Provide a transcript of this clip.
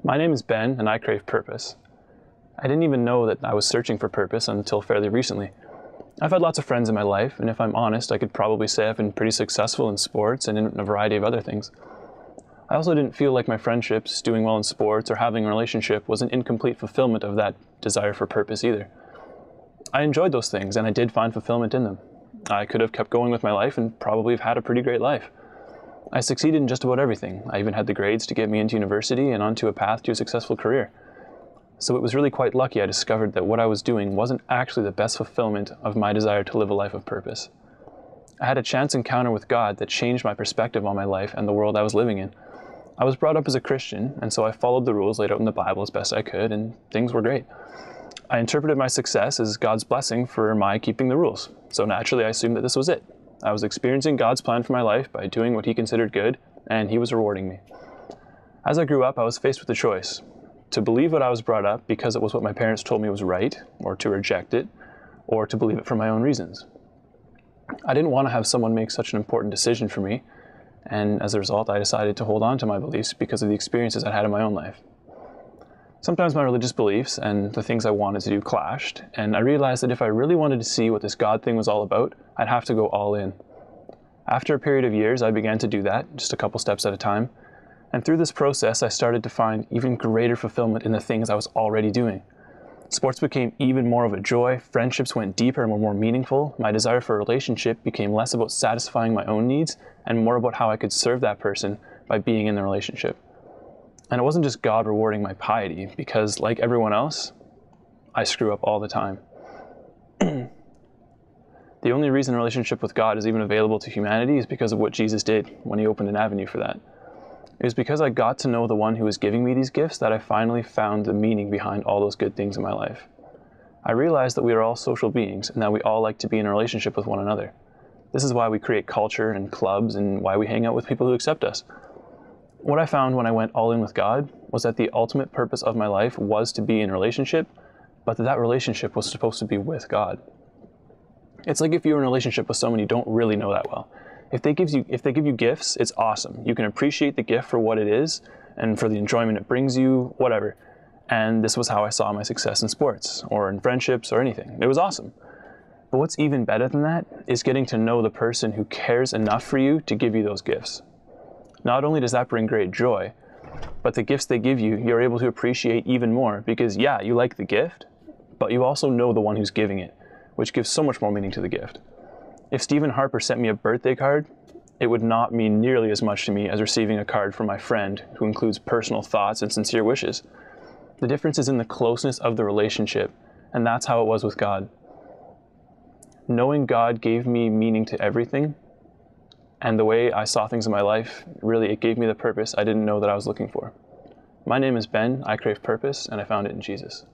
My name is Ben, and I crave purpose. I didn't even know that I was searching for purpose until fairly recently. I've had lots of friends in my life, and if I'm honest, I could probably say I've been pretty successful in sports and in a variety of other things. I also didn't feel like my friendships, doing well in sports, or having a relationship was an incomplete fulfillment of that desire for purpose either. I enjoyed those things, and I did find fulfillment in them. I could have kept going with my life and probably have had a pretty great life. I succeeded in just about everything. I even had the grades to get me into university and onto a path to a successful career. So it was really quite lucky I discovered that what I was doing wasn't actually the best fulfillment of my desire to live a life of purpose. I had a chance encounter with God that changed my perspective on my life and the world I was living in. I was brought up as a Christian, and so I followed the rules laid out in the Bible as best I could, and things were great. I interpreted my success as God's blessing for my keeping the rules, so naturally I assumed that this was it. I was experiencing God's plan for my life by doing what He considered good, and He was rewarding me. As I grew up, I was faced with a choice: to believe what I was brought up because it was what my parents told me was right, or to reject it, or to believe it for my own reasons. I didn't want to have someone make such an important decision for me, and as a result, I decided to hold on to my beliefs because of the experiences I'd had in my own life. Sometimes my religious beliefs and the things I wanted to do clashed, and I realized that if I really wanted to see what this God thing was all about, I'd have to go all in. After a period of years, I began to do that, just a couple steps at a time, and through this process, I started to find even greater fulfillment in the things I was already doing. Sports became even more of a joy, friendships went deeper and were more meaningful, my desire for a relationship became less about satisfying my own needs and more about how I could serve that person by being in the relationship. And it wasn't just God rewarding my piety, because like everyone else, I screw up all the time. The only reason a relationship with God is even available to humanity is because of what Jesus did when He opened an avenue for that. It was because I got to know the one who was giving me these gifts that I finally found the meaning behind all those good things in my life. I realized that we are all social beings and that we all like to be in a relationship with one another. This is why we create culture and clubs and why we hang out with people who accept us. What I found when I went all in with God was that the ultimate purpose of my life was to be in a relationship, but that relationship was supposed to be with God. It's like if you're in a relationship with someone you don't really know that well. If they give you gifts, it's awesome. You can appreciate the gift for what it is and for the enjoyment it brings you, whatever. And this was how I saw my success in sports or in friendships or anything. It was awesome. But what's even better than that is getting to know the person who cares enough for you to give you those gifts. Not only does that bring great joy, but the gifts they give you, you're able to appreciate even more because, yeah, you like the gift, but you also know the one who's giving it, which gives so much more meaning to the gift. If Stephen Harper sent me a birthday card, it would not mean nearly as much to me as receiving a card from my friend who includes personal thoughts and sincere wishes. The difference is in the closeness of the relationship, and that's how it was with God. Knowing God gave me meaning to everything, and the way I saw things in my life, really, it gave me the purpose I didn't know that I was looking for. My name is Ben, I crave purpose, and I found it in Jesus.